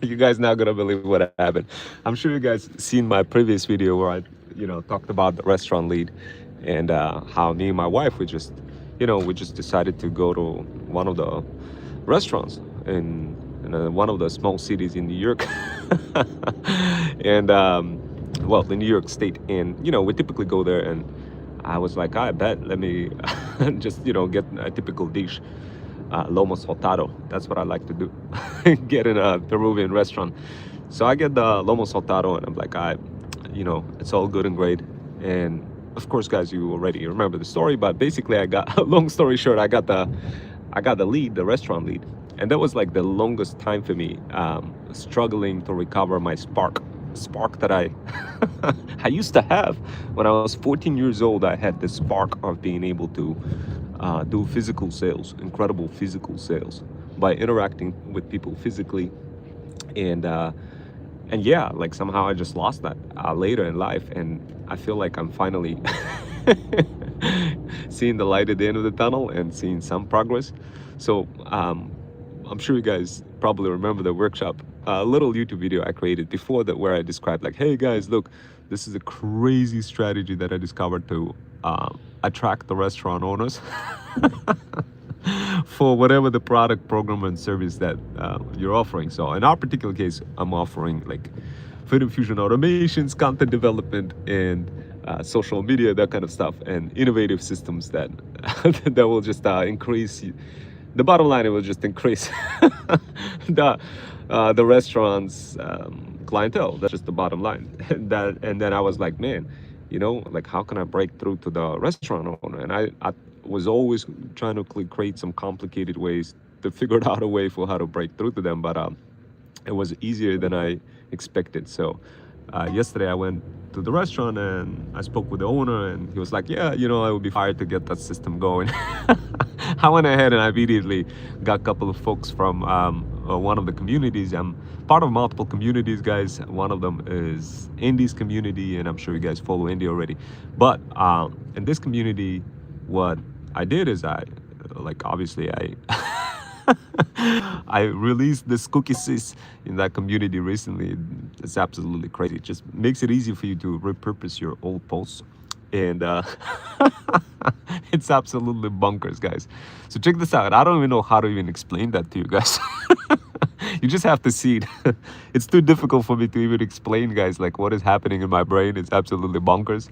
You guys not gonna believe what happened. I'm sure you guys seen my previous video where I, talked about the restaurant lead, and how me and my wife we just decided to go to one of the restaurants in one of the small cities in New York, and well, in New York State, and we typically go there, and I was like, I bet let me just get a typical dish, lomo saltado. That's what I like to do. Get in a Peruvian restaurant. So I get the lomo saltado, and I'm like, it's all good and great. And of course, guys, you already remember the story. But basically, I got long story short, I got the lead, the restaurant lead, and that was like the longest time for me, struggling to recover my spark that I I used to have when I was 14 years old. I had this spark of being able to do physical sales, incredible physical sales, by interacting with people physically, and yeah, like somehow I just lost that later in life, and I feel like I'm finally seeing the light at the end of the tunnel and seeing some progress. So I'm sure you guys probably remember the workshop, a little YouTube video I created before that, where I described like, hey guys, look, this is a crazy strategy that I discovered to attract the restaurant owners for whatever the product, program, and service that you're offering. So in our particular case, I'm offering like food infusion automations, content development, and social media, that kind of stuff, and innovative systems that that will just increase. The bottom line, it will just increase the restaurant's clientele. That's just the bottom line. And then I was like, man, like how can I break through to the restaurant owner? And I was always trying to create some complicated ways to figure out a way for how to break through to them, but it was easier than I expected. So yesterday I went to the restaurant and I spoke with the owner, and he was like, yeah, I would be fired to get that system going. I went ahead and I immediately got a couple of folks from one of the communities. I'm part of multiple communities, guys. One of them is Indies community, and I'm sure you guys follow India already. But in this community, what I did is obviously I I released this cookie sis in that community recently. It's absolutely crazy. It just makes it easy for you to repurpose your old posts. And it's absolutely bonkers, guys. So check this out. I don't even know how to even explain that to you guys. You just have to see it. It's too difficult for me to even explain, guys, like what is happening in my brain. It's absolutely bonkers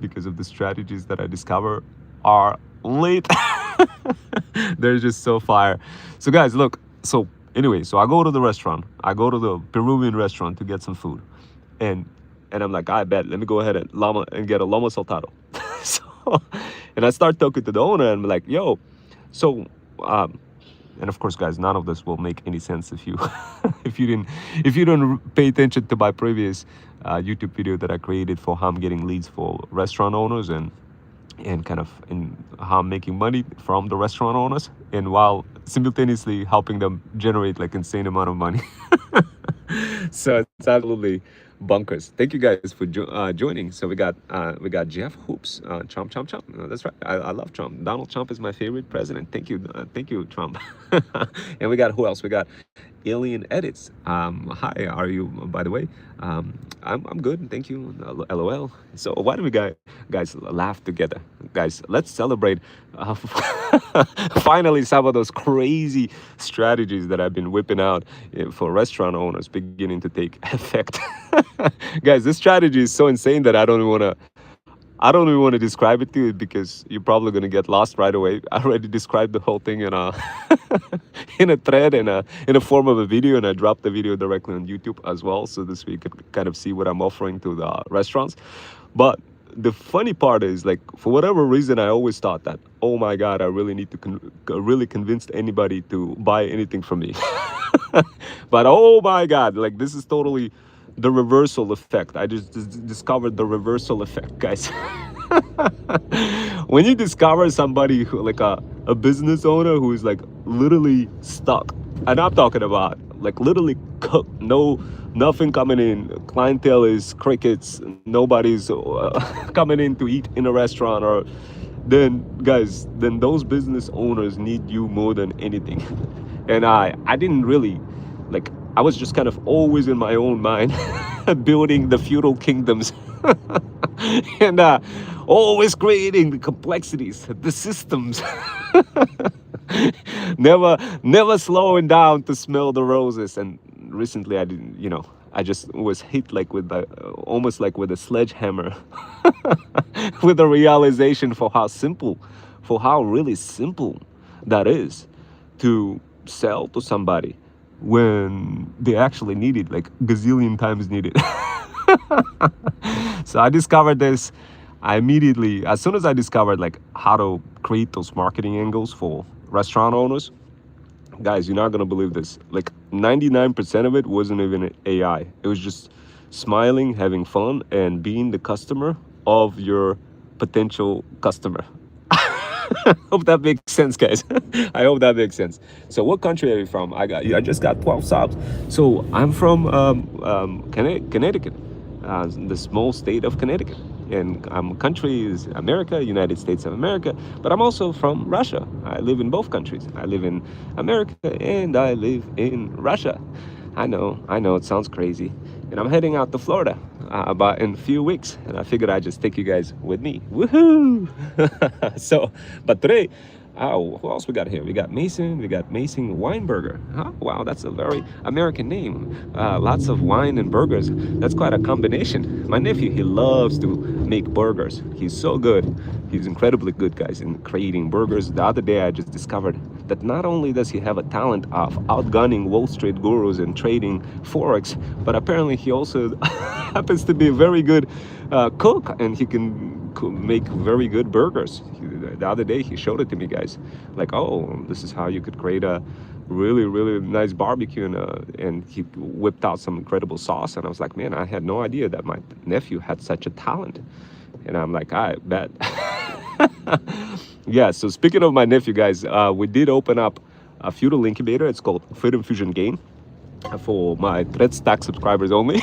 because of the strategies that I discover are late. They're just so fire. So guys, look. So anyway, so I go to the restaurant. I go to the Peruvian restaurant to get some food, and I'm like, I bet let me go ahead and get a lomo saltado. So, and I start talking to the owner, and I'm like, yo, so and of course, guys, none of this will make any sense if you if you don't pay attention to my previous YouTube video that I created for how I'm getting leads for restaurant owners, and kind of in how I'm making money from the restaurant owners, and while simultaneously helping them generate like insane amount of money. So it's absolutely bunkers. Thank you guys for joining. So we got Jeff Hoops, Trump. That's right. I love Trump. Donald Trump is my favorite president. Thank you, Trump. And we got who else? We got Alien Edits. Hi, are you? By the way, I'm good. Thank you. LOL. So why don't we guys laugh together, guys? Let's celebrate. Finally, some of those crazy strategies that I've been whipping out for restaurant owners beginning to take effect. Guys, this strategy is so insane that I don't even want to describe it to you, because you're probably going to get lost right away. I already described the whole thing in a in a thread, in a form of a video, and I dropped the video directly on YouTube as well, so this way you could kind of see what I'm offering to the restaurants. But the funny part is, like, for whatever reason, I always thought that, oh my God, I really need to really convince anybody to buy anything from me. But oh my God, like, this is totally the reversal effect. I just discovered the reversal effect, guys. When you discover somebody who, like a business owner who is like literally stuck, and I'm talking about like literally cooked, nothing coming in, clientele is crickets, nobody's coming in to eat in a restaurant, or then guys, then those business owners need you more than anything. And I didn't really like I was just kind of always in my own mind, building the feudal kingdoms, and always creating the complexities, the systems. Never slowing down to smell the roses. And recently, I didn't, I just was hit like with almost like with a sledgehammer, with a realization for how really simple that is to sell to somebody when they actually need it, like gazillion times need it. So I discovered this. I immediately, as soon as I discovered like how to create those marketing angles for restaurant owners, guys, you're not gonna believe this. Like 99% of it wasn't even AI. It was just smiling, having fun, and being the customer of your potential customer. Hope that makes sense, guys. I hope that makes sense. So, what country are you from? I just got 12 subs. So, I'm from Connecticut, the small state of Connecticut, and country is America, United States of America. But I'm also from Russia. I live in both countries. I live in America and I live in Russia. I know, it sounds crazy. And I'm heading out to Florida about in a few weeks, and I figured I'd just take you guys with me. Woohoo! So, but today, who else we got here? We got Mason Weinberger. Huh? Wow, that's a very American name. Lots of wine and burgers. That's quite a combination. My nephew, he loves to make burgers. He's so good. He's incredibly good, guys, in creating burgers. The other day, I just discovered that not only does he have a talent of outgunning Wall Street gurus and trading Forex, but apparently he also happens to be a very good cook, and he can make very good burgers. The other day he showed it to me, guys, like, oh, this is how you could create a really nice barbecue, and he whipped out some incredible sauce, and I was like, man, I had no idea that my nephew had such a talent. And I'm like, I bet. Yeah, so speaking of my nephew, guys, we did open up a feudal incubator. It's called Freedom Fusion Game, for my Thread Stack subscribers only.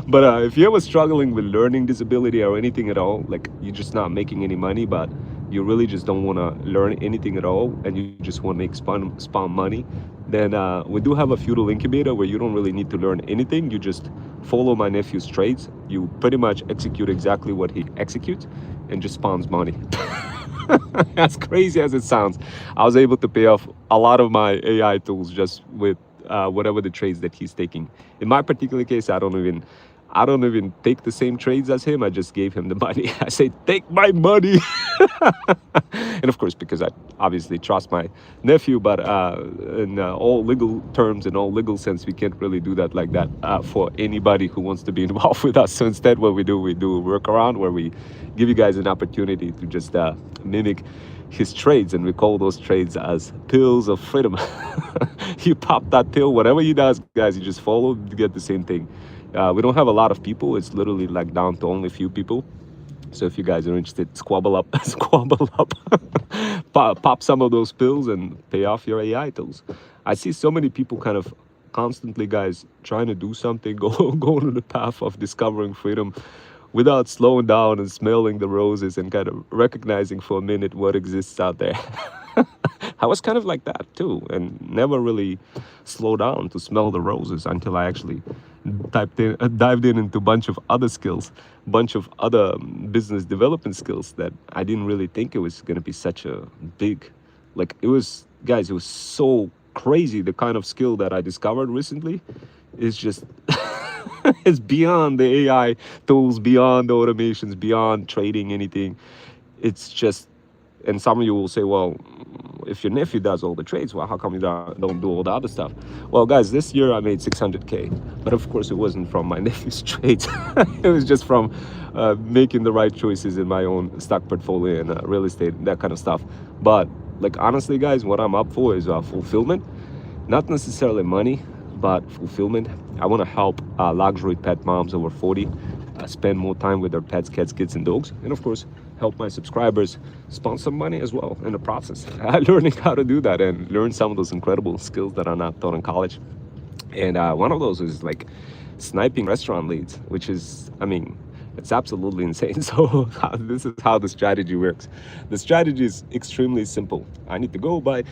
But if you're ever struggling with learning disability or anything at all, like you're just not making any money, but you really just don't want to learn anything at all, and you just want to make spawn money, then we do have a feudal incubator where you don't really need to learn anything. You just follow my nephew's trades. You pretty much execute exactly what he executes and just spawns money. As crazy as it sounds, I was able to pay off a lot of my AI tools just with whatever the trades that he's taking. In my particular case, I don't even take the same trades as him. I just gave him the money. I say, take my money. And of course, because I obviously trust my nephew, but in all legal terms and all legal sense, we can't really do that like that for anybody who wants to be involved with us. So instead, what we do a workaround where we give you guys an opportunity to just mimic his trades, and we call those trades as pills of freedom. You pop that pill, whatever he does, guys, you just follow to get the same thing. We don't have a lot of people. It's literally like down to only a few people. So if you guys are interested, squabble up, pop some of those pills and pay off your AI tools. I see so many people kind of constantly, guys, trying to do something, going on the path of discovering freedom without slowing down and smelling the roses and kind of recognizing for a minute what exists out there. I was kind of like that too, and never really slowed down to smell the roses until I actually dived in into a bunch of other skills, bunch of other business development skills that I didn't really think it was going to be such a big, like, it was, guys, it was so crazy. The kind of skill that I discovered recently is just it's beyond the AI tools, beyond the automations, beyond trading anything. It's just, and some of you will say, well, if your nephew does all the trades, well, how come you don't do all the other stuff? Well, guys, this year I made 600K, but of course it wasn't from my nephew's trades. It was just from making the right choices in my own stock portfolio and real estate, that kind of stuff. But like, honestly, guys, what I'm up for is fulfillment, not necessarily money, but fulfillment. I want to help luxury pet moms over 40 spend more time with their pets, cats, kids, and dogs, and of course help my subscribers spawn some money as well in the process. Learning how to do that and learn some of those incredible skills that are not taught in college. And one of those is like sniping restaurant leads, which is, I mean, It's absolutely insane. So this is how the strategy works. The strategy is extremely simple. I need to go. Bye,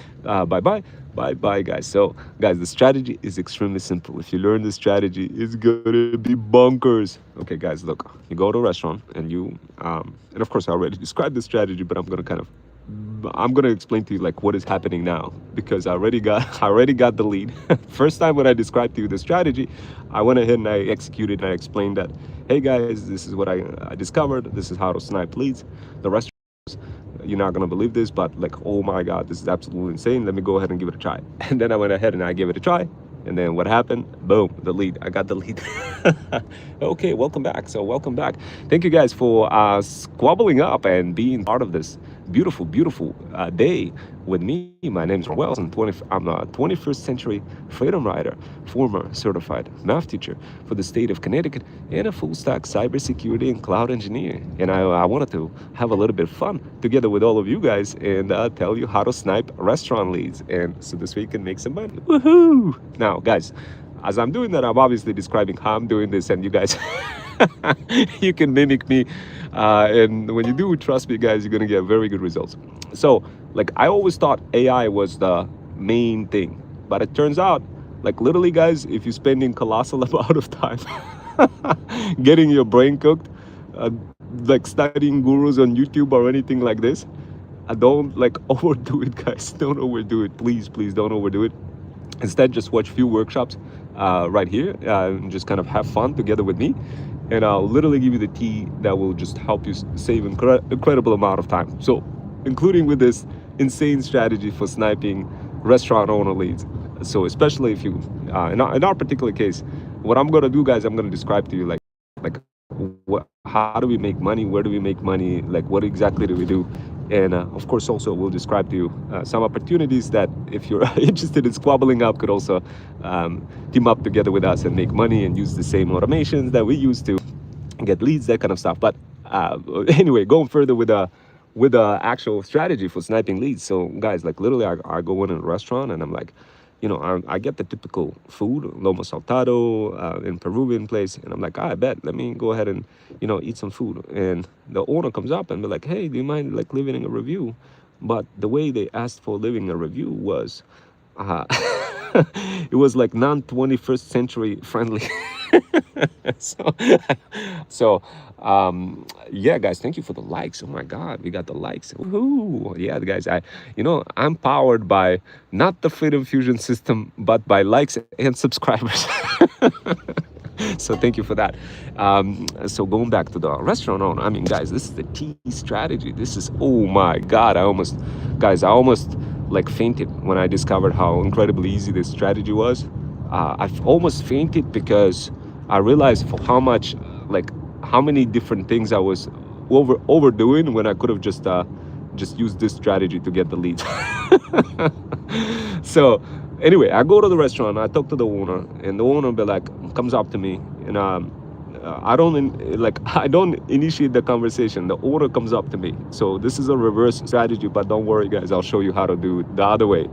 guys. So guys, the strategy is extremely simple. If you learn the strategy, it's gonna be bonkers. Okay, guys, look. You go to a restaurant and and of course I already described the strategy, but I'm gonna explain to you like what is happening now because I already got the lead. First time when I described to you the strategy, I went ahead and I executed and I explained that, hey guys, this is what I discovered. This is how to snipe leads. The restaurant, you're not gonna believe this, but like, oh my god, this is absolutely insane. Let me go ahead and give it a try. And then I went ahead and I gave it a try. And then what happened? Boom, the lead. I got the lead. Okay, welcome back. So welcome back. Thank you guys for squabbling up and being part of this beautiful day with me. My name is Wells. I'm a 21st century freedom rider, former certified math teacher for the state of Connecticut, and a full stack cybersecurity and cloud engineer. And I wanted to have a little bit of fun together with all of you guys and tell you how to snipe restaurant leads, and so this way you can make some money. Woohoo! Now, guys, as I'm doing that, I'm obviously describing how I'm doing this, and you guys, you can mimic me. And when you do, trust me, guys, you're gonna get very good results. So, like, I always thought AI was the main thing, but it turns out, like, literally, guys, if you're spending colossal amount of time getting your brain cooked, uh, like studying gurus on YouTube or anything like this, I don't like overdo it, guys. Don't overdo it, please don't overdo it. Instead, just watch few workshops right here and just kind of have fun together with me, and I'll literally give you the tea that will just help you save incredible amount of time, so including with this insane strategy for sniping restaurant owner leads. So especially if you in our particular case, what I'm going to do, guys, I'm going to describe to you like how do we make money, where do we make money, like what exactly do we do. And of course, also we'll describe to you some opportunities that if you're interested in squabbling up could also team up together with us and make money and use the same automations that we use to get leads, that kind of stuff. But anyway, going further with the actual strategy for sniping leads. So guys, like literally I go in a restaurant and I'm like, I get the typical food, lomo saltado in Peruvian place, and I'm like, I bet, let me go ahead and, eat some food. And the owner comes up and be like, hey, do you mind like leaving a review? But the way they asked for leaving a review was, uh, it was like non-21st century friendly. so, so yeah, guys, thank you for the likes. Oh my God, we got the likes. Woohoo! Yeah, guys, I'm powered by not the Freedom Fusion system, but by likes and subscribers. So thank you for that. So going back to the restaurant owner, I mean, guys, this is the T strategy. This is, oh my God, I almost like fainted when I discovered how incredibly easy this strategy was. I've almost fainted because I realized for how many different things I was overdoing when I could have just used this strategy to get the leads. So anyway, I go to the restaurant, I talk to the owner, and the owner comes up to me, and I don't initiate the conversation. The owner comes up to me. So this is a reverse strategy, but don't worry, guys. I'll show you how to do it the other way.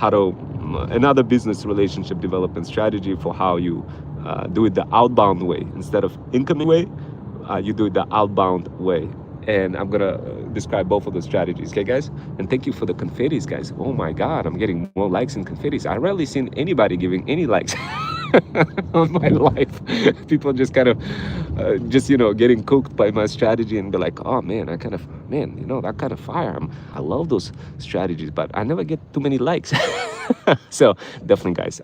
Another business relationship development strategy for how you do it the outbound way instead of incoming way. You do it the outbound way. And I'm gonna describe both of the strategies, okay, guys? And thank you for the confettis, guys. Oh my God, I'm getting more likes and confettis. I rarely seen anybody giving any likes on my life. People just kind of getting cooked by my strategy and be like, oh man, that kind of fire. I love those strategies, but I never get too many likes. So definitely, guys,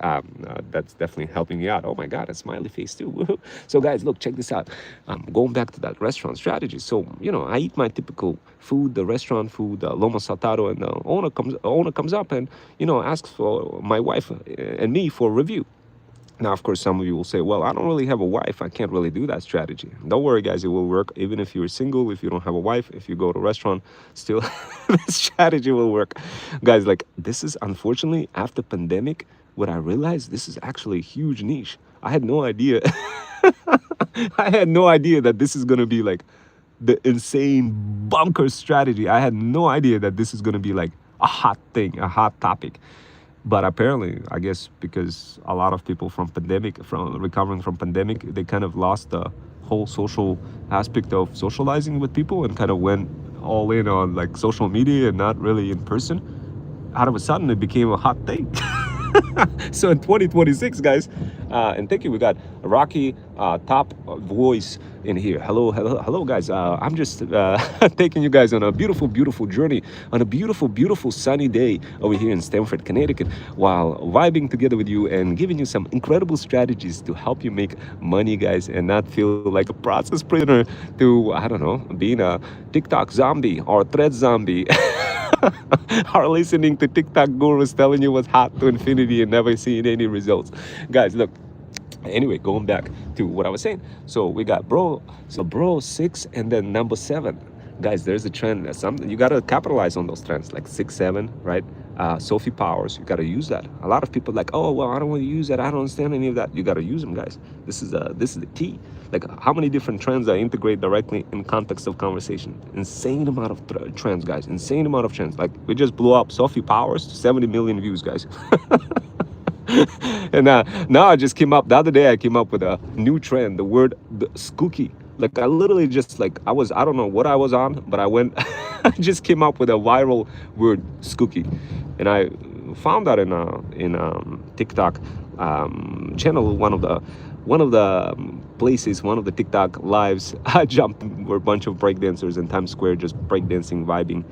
that's definitely helping me out. Oh my God, a smiley face too. Woohoo. So guys, look, check this out. Going back to that restaurant strategy. So I eat my typical food, the restaurant food, the lomo saltado, and the owner comes up and asks for my wife and me for a review. Now, of course, some of you will say, well, I don't really have a wife. I can't really do that strategy. Don't worry, guys. It will work. Even if you're single, if you don't have a wife, if you go to a restaurant, still, the strategy will work. Guys, like, this is, unfortunately, after pandemic, what I realized, this is actually a huge niche. I had no idea. I had no idea that this is going to be, like, the insane bunker strategy. I had no idea that this is going to be, like, a hot thing, a hot topic. But apparently, I guess because a lot of people from pandemic, from recovering from pandemic, they kind of lost the whole social aspect of socializing with people and kind of went all in on like social media and not really in person. Out of a sudden, it became a hot thing. So in 2026, guys, and thank you, we got Rocky top voice in here. Hello, hello, hello, guys. I'm just taking you guys on a beautiful, beautiful journey on a beautiful, beautiful sunny day over here in Stamford, Connecticut, while vibing together with you and giving you some incredible strategies to help you make money, guys, and not feel like a process prisoner to, I don't know, being a TikTok zombie or thread zombie. Are listening to TikTok gurus telling you what's hot to infinity and never seeing any results. Guys, look, anyway, going back to what I was saying. So we got bro 6 and then number 7. Guys, there's a trend. Something you gotta capitalize on those trends, like 6, 7, right? Sophie Powers, you gotta use that. A lot of people are like, oh well, I don't want to use that. I don't understand any of that. You gotta use them, guys. This is the key. Like how many different trends I integrate directly in context of conversation? Insane amount of trends, guys. Insane amount of trends. Like we just blew up Sophie Powers to 70 million views, guys. And now I just came up the other day. I came up with a new trend, the word the skooky. Like I literally just like I don't know what I was on, but I went I just came up with a viral word, skooky. And I found that in TikTok channel, one of the places, one of the TikTok lives. I jumped were a bunch of breakdancers in Times Square just breakdancing, vibing.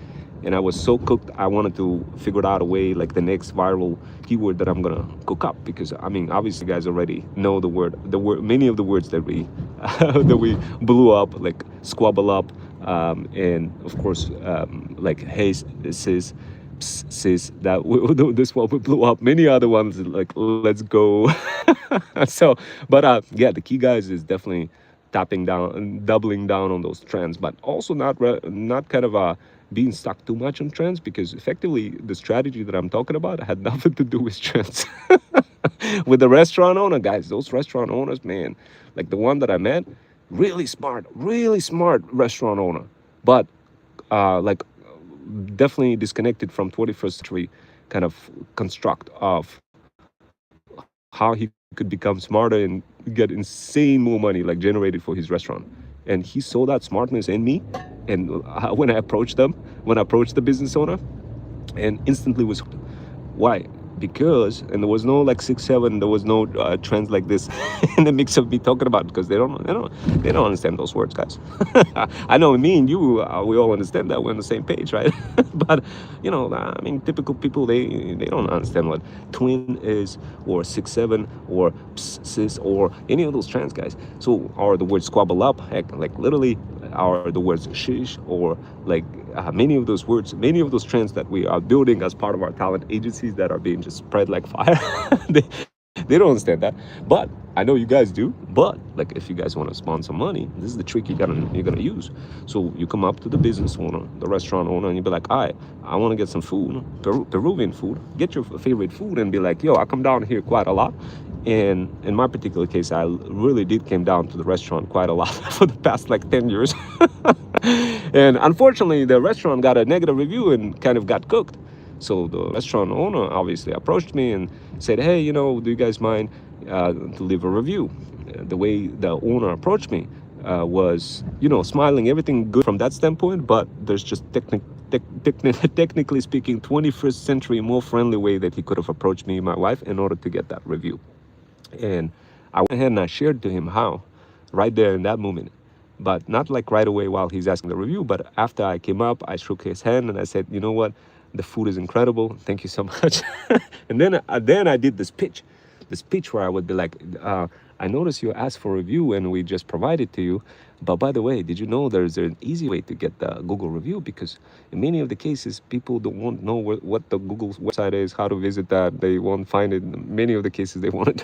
And I was so cooked, I wanted to figure out a way, like the next viral keyword that I'm gonna cook up, because I mean, obviously, you guys already know the word, many of the words that we that we blew up, like squabble up, and of course, like hey sis, sis. This one we blew up. Many other ones like let's go. So, but yeah, the key, guys, is definitely tapping down, doubling down on those trends, but also not kind of being stuck too much on trends, because effectively the strategy that I'm talking about had nothing to do with trends. With the restaurant owner, guys, those restaurant owners, man, like the one that I met, really smart restaurant owner, but like definitely disconnected from 21st century kind of construct of how he could become smarter and get insane more money like generated for his restaurant. And he saw that smartness in me. And when I approached the business owner, and instantly was hooked. Why? Because, and there was no like 6, 7, there was no trends like this in the mix of me talking about, because they don't understand those words, guys. I know me and you, we all understand that we're on the same page, right? But you know, I mean, typical people, they don't understand what twin is, or 6, 7, or sis, or any of those trends, guys. So, or the word squabble up, heck, like literally, are the words sheesh, or like many of those words, many of those trends that we are building as part of our talent agencies that are being just spread like fire. They don't understand that, but I know you guys do. But like, if you guys want to sponsor money, this is the trick you're gonna use. So you come up to the business owner, the restaurant owner, and you be like, "All right, I want to get some food, Peruvian food. Get your favorite food," and be like, "Yo, I come down here quite a lot." And in my particular case, I really did came down to the restaurant quite a lot for the past like 10 years. And unfortunately, the restaurant got a negative review and kind of got cooked. So the restaurant owner obviously approached me and said, "Hey, you know, do you guys mind to leave a review?" The way the owner approached me was, you know, smiling, everything good from that standpoint, but there's just technically speaking, 21st century more friendly way that he could have approached me and my wife in order to get that review. And I went ahead and I shared to him how, right there in that moment. But not like right away while he's asking the review, but after I came up, I shook his hand and I said, "You know what? The food is incredible. Thank you so much." And then I did this pitch where I would be like, "I noticed you asked for a review and we just provided to you. But by the way, did you know there's an easy way to get the Google review? Because in many of the cases, people won't know what the Google's website is, how to visit that. They won't find it. In many of the cases, they won't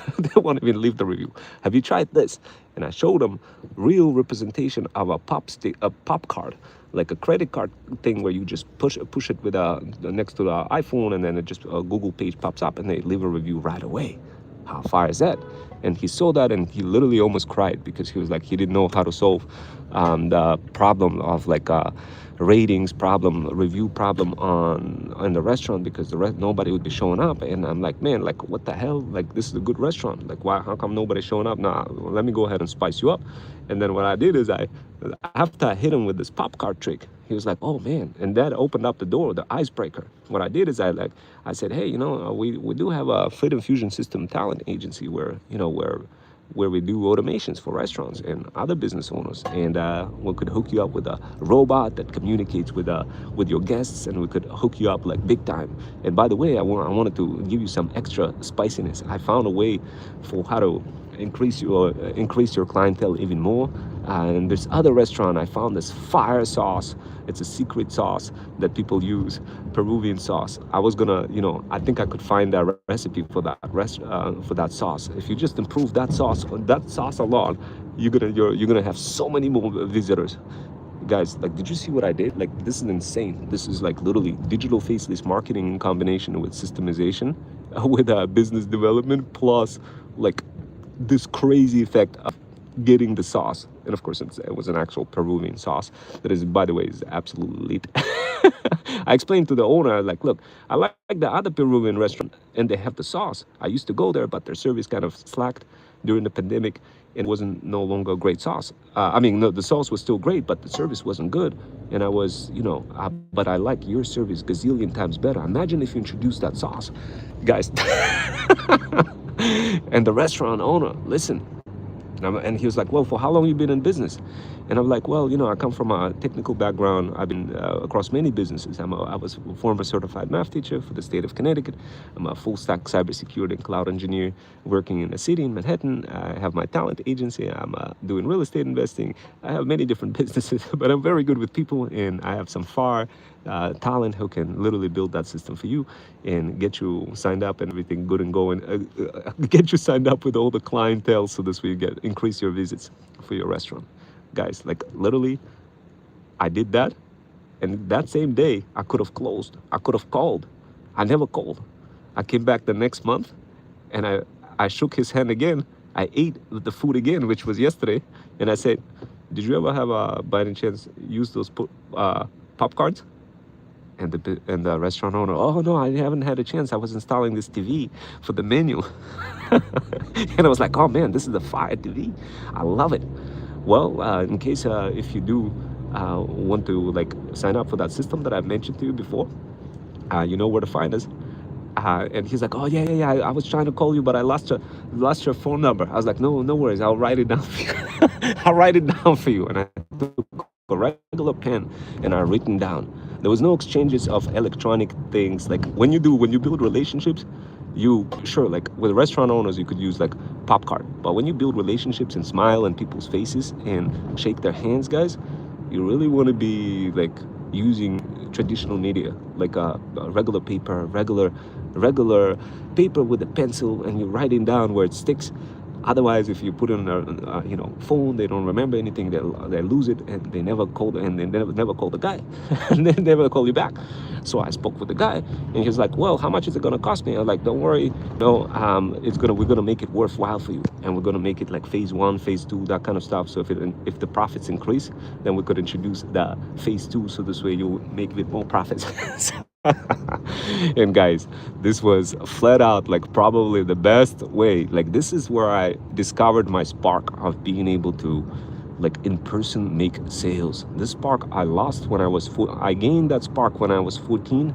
even leave the review. Have you tried this?" And I showed them real representation of a pop card, like a credit card thing where you just push it with next to the iPhone, and then it just a Google page pops up and they leave a review right away. How far is that? And he saw that and he literally almost cried, because he was like, he didn't know how to solve the problem of like ratings problem, review problem on the restaurant, because nobody would be showing up. And I'm like, man, like what the hell? Like this is a good restaurant. Like why? How come nobody's showing up? Nah, well, let me go ahead and spice you up. And then what I did is after I hit him with this pop card trick, he was like, oh man, and that opened up the door, the icebreaker. What I did is I said, hey, we do have a Fit Infusion System talent agency where where we do automations for restaurants and other business owners, and we could hook you up with a robot that communicates with your guests, and we could hook you up like big time. And by the way, I wanted to give you some extra spiciness. I found a way for how to increase your clientele even more. And this other restaurant, I found this fire sauce. It's a secret sauce that people use, Peruvian sauce. I was gonna, I think I could find that recipe for that sauce. If you just improve that sauce alone, you're gonna have so many more visitors. Guys, like, did you see what I did? Like, this is insane. This is like literally digital faceless marketing in combination with systemization, with business development, plus like this crazy effect of getting the sauce. And of course, it was an actual Peruvian sauce that is, by the way, is absolutely elite. I explained to the owner, like, look, I like the other Peruvian restaurant and they have the sauce. I used to go there, but their service kind of slacked during the pandemic and wasn't no longer a great sauce. I mean, no, the sauce was still great, but the service wasn't good. And I was, but I like your service gazillion times better. Imagine if you introduced that sauce, guys. And the restaurant owner, listen. And he was like, well, for how long you been in business? And I'm like, well, I come from a technical background. I've been across many businesses. I was a former certified math teacher for the state of Connecticut. I'm a full stack cybersecurity and cloud engineer working in a city in Manhattan. I have my talent agency. I'm doing real estate investing. I have many different businesses, but I'm very good with people, and I have some far talent who can literally build that system for you and get you signed up and everything good and going. Get you signed up with all the clientele, so this way you increase your visits for your restaurant. Guys, like literally, I did that, and that same day I could have closed. I could have called. I never called. I came back the next month, and I shook his hand again. I ate the food again, which was yesterday, and I said, "Did you ever have by any chance use those pop cards?" And the restaurant owner, oh no, I haven't had a chance. I was installing this TV for the menu. And I was like, oh man, this is the fire TV. I love it. Well, in case if you do want to like sign up for that system that I mentioned to you before, you know where to find us. And he's like, oh yeah. I was trying to call you, but I lost your phone number. I was like, no worries. I'll write it down for you. I'll write it down for you. And I took a regular pen and I written down. There was no exchanges of electronic things. Like when you build relationships, like with restaurant owners, you could use like pop card. But when you build relationships and smile in people's faces and shake their hands, guys, you really want to be like using traditional media, like a regular paper, regular paper with a pencil, and you're writing down where it sticks. Otherwise, if you put it on a phone, they don't remember anything. They lose it, and they never call the guy, and they never call you back. So I spoke with the guy, and he's like, "Well, how much is it gonna cost me?" I was like, "Don't worry, no, we're gonna make it worthwhile for you, and we're gonna make it like phase 1, phase 2, that kind of stuff. So if the profits increase, then we could introduce the phase 2, so this way you'll make a bit more profits." And guys, this was flat out like probably the best way. Like this is where I discovered my spark of being able to like in person make sales. This spark I lost when I gained that spark when I was 14,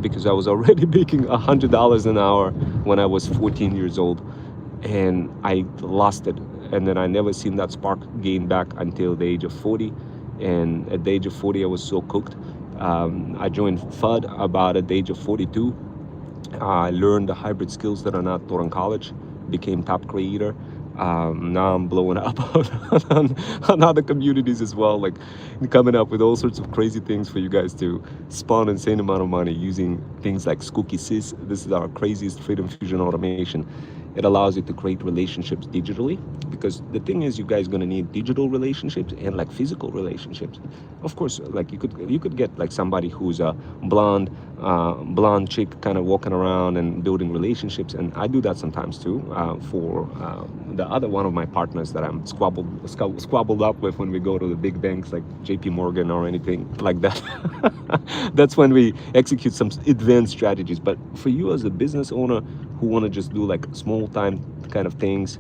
because I was already making $100 an hour when I was 14 years old, and I lost it. And then I never seen that spark gain back until the age of 40. And at the age of 40, I was so cooked. I joined FUD about at the age of 42. I learned the hybrid skills that are not taught in college, became top creator. Now I'm blowing up on other communities as well, like coming up with all sorts of crazy things for you guys to spawn insane amount of money using things like Skookie Sys. This is our craziest Fit Infusion automation. It allows you to create relationships digitally, because the thing is, you guys gonna need digital relationships and like physical relationships. Of course, like you could get like somebody who's a blonde chick kind of walking around and building relationships, and I do that sometimes too, for the other one of my partners that I'm squabbled up with when we go to the big banks like JP Morgan or anything like that. That's when we execute some advanced strategies. But for you as a business owner who want to just do like small time kind of things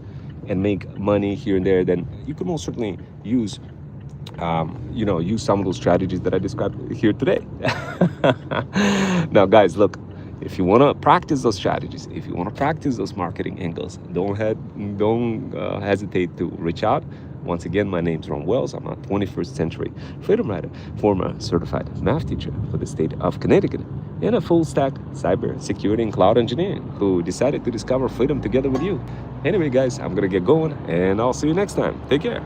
and make money here and there, then you can most certainly use use some of those strategies that I described here today. Now, guys, look, if you want to practice those strategies, if you want to practice those marketing angles, don't hesitate to reach out. Once again, my name's Ron Wells. I'm a 21st century freedom rider, former certified math teacher for the state of Connecticut, and a full stack cyber security and cloud engineer who decided to discover freedom together with you. Anyway, guys, I'm going to get going, and I'll see you next time. Take care.